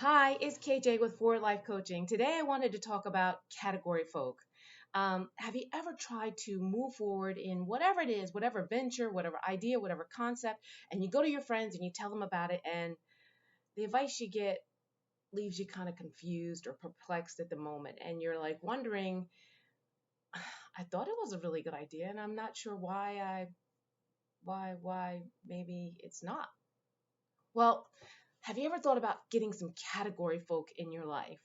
Hi, it's KJ with Forward Life Coaching. Today I wanted to talk about category folk. Have you ever tried to move forward in whatever it is, whatever venture, whatever idea, whatever concept, and you go to your friends and you tell them about it, and the advice you get leaves you kind of confused or perplexed at the moment, and you're like wondering, I thought it was a really good idea, and I'm not sure why maybe it's not. Well, have you ever thought about getting some category folk in your life?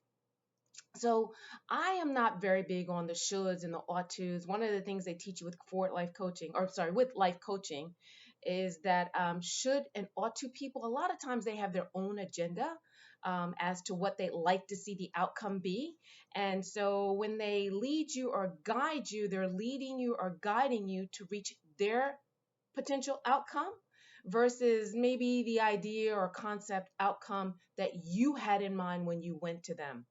So I am not very big on the shoulds and the ought tos. One of the things they teach you with forward life coaching, or sorry, with life coaching, is that should and ought to people, a lot of times they have their own agenda as to what they like to see the outcome be. And so when they lead you or guide you, they're leading you or guiding you to reach their potential outcome versus maybe the idea or concept outcome that you had in mind when you went to them.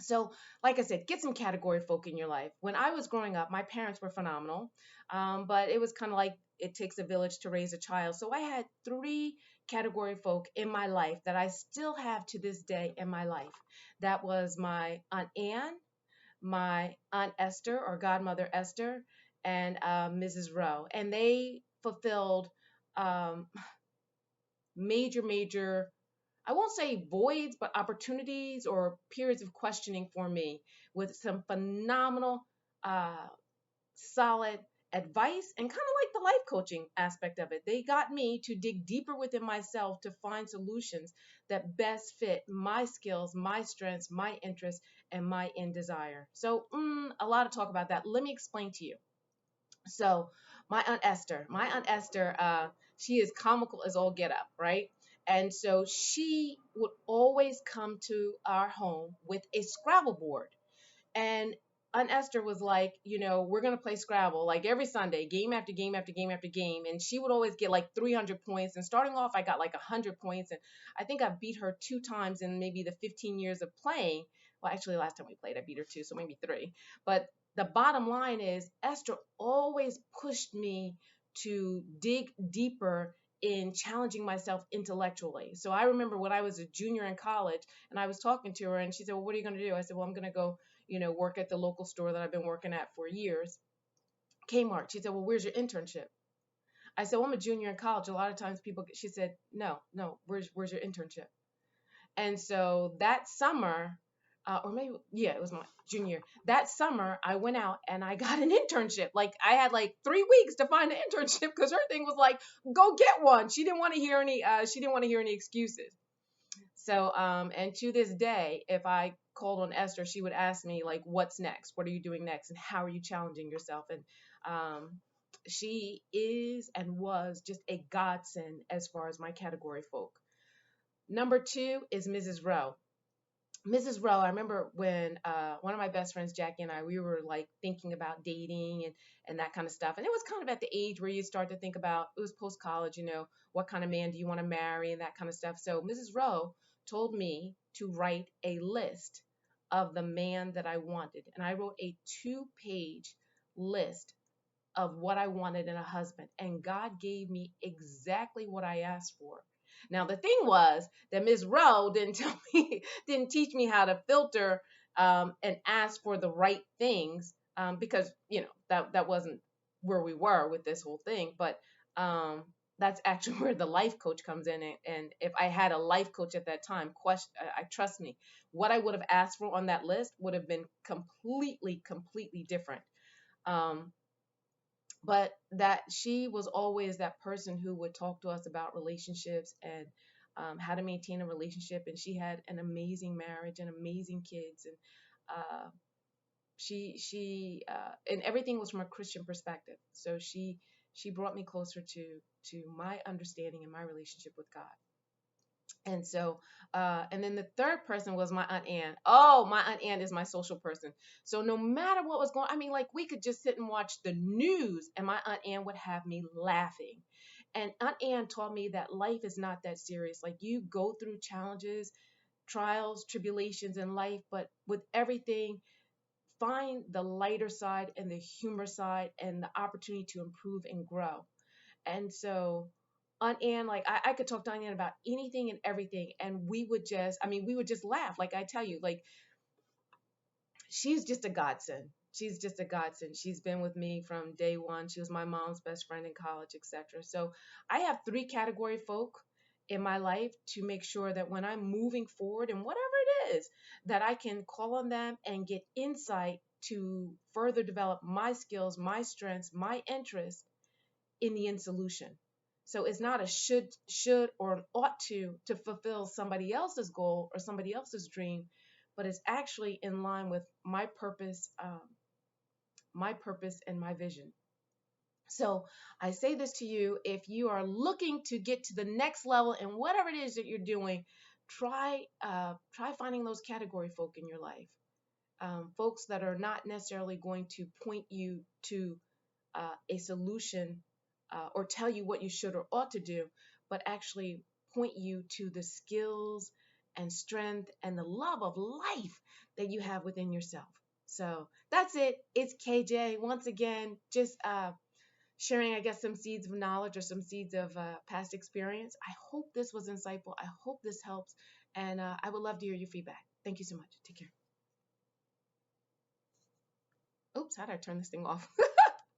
So, like I said, get some category folk in your life. When I was growing up, my parents were phenomenal, but it was kind of like it takes a village to raise a child. So I had three category folk in my life that I still have to this day in my life. That was my Aunt Anne, my Aunt Esther or Godmother Esther, and Mrs. Rowe. And they fulfilled um, major, I won't say voids, but opportunities or periods of questioning for me with some phenomenal, uh, solid advice and kind of like the life coaching aspect of it. They got me to dig deeper within myself to find solutions that best fit my skills, my strengths, my interests, and my end desire. So, a lot of talk about that. Let me explain to you. So my Aunt Esther, she is comical as all get up, right? And so she would always come to our home with a Scrabble board. And Aunt Esther was like, we're gonna play Scrabble like every Sunday, game after game after game after game. And she would always get like 300 points. And starting off, I got like 100 points. And I think I beat her two times in maybe the 15 years of playing. Well, actually, last time we played, I beat her two, so maybe three. But the bottom line is, Esther always pushed me to dig deeper in challenging myself intellectually. So I remember when I was a junior in college and I was talking to her and she said, well, what are you going to do? I said, well, I'm going to go work at the local store that I've been working at for years, Kmart. She said, well, where's your internship? I said, well, I'm a junior in college. A lot of times she said, no, where's your internship? And so that summer, or maybe, yeah, it was my junior year. That summer, I went out and I got an internship. Like I had like 3 weeks to find an internship because her thing was like, go get one. She didn't want to hear any excuses. So, and to this day, if I called on Esther, she would ask me like, "What's next? What are you doing next? And how are you challenging yourself?" And she is and was just a godsend as far as my category folk. Number two is Mrs. Rowe. Mrs. Rowe, I remember when one of my best friends, Jackie, and I, we were like thinking about dating and that kind of stuff. And it was kind of at the age where you start to think about, it was post college, what kind of man do you want to marry and that kind of stuff. So Mrs. Rowe told me to write a list of the man that I wanted. And I wrote a 2-page list of what I wanted in a husband. And God gave me exactly what I asked for. Now the thing was that Ms. Rowe didn't tell me, didn't teach me how to filter and ask for the right things because that wasn't where we were with this whole thing. But that's actually where the life coach comes in. And if I had a life coach at that time, I trust me, what I would have asked for on that list would have been completely different. Um, but that she was always that person who would talk to us about relationships and how to maintain a relationship. And she had an amazing marriage and amazing kids. And uh, and everything was from a Christian perspective. So she brought me closer to my understanding and my relationship with God. And so, and then the third person was my Aunt Ann. Oh, my Aunt Ann is my social person. So no matter what was going, I mean, like we could just sit and watch the news and my Aunt Ann would have me laughing. And Aunt Ann taught me that life is not that serious. Like you go through challenges, trials, tribulations in life, but with everything, find the lighter side and the humor side and the opportunity to improve and grow. And so Aunt Ann, like I could talk to Aunt Ann about anything and everything, and we would just laugh. Like I tell you, like she's just a godsend. She's just a godsend. She's been with me from day one. She was my mom's best friend in college, etc. So I have three category folk in my life to make sure that when I'm moving forward and whatever it is, that I can call on them and get insight to further develop my skills, my strengths, my interests in the end solution. So it's not a should or an ought to fulfill somebody else's goal or somebody else's dream, but it's actually in line with my purpose and my vision. So I say this to you: if you are looking to get to the next level in whatever it is that you're doing, try finding those category folk in your life, folks that are not necessarily going to point you to a solution or tell you what you should or ought to do, but actually point you to the skills and strength and the love of life that you have within yourself. So that's it. It's KJ once again, just sharing, I guess, some seeds of knowledge or some seeds of past experience. I hope this was insightful. I hope this helps. And I would love to hear your feedback. Thank you so much. Take care. Oops, how did I turn this thing off?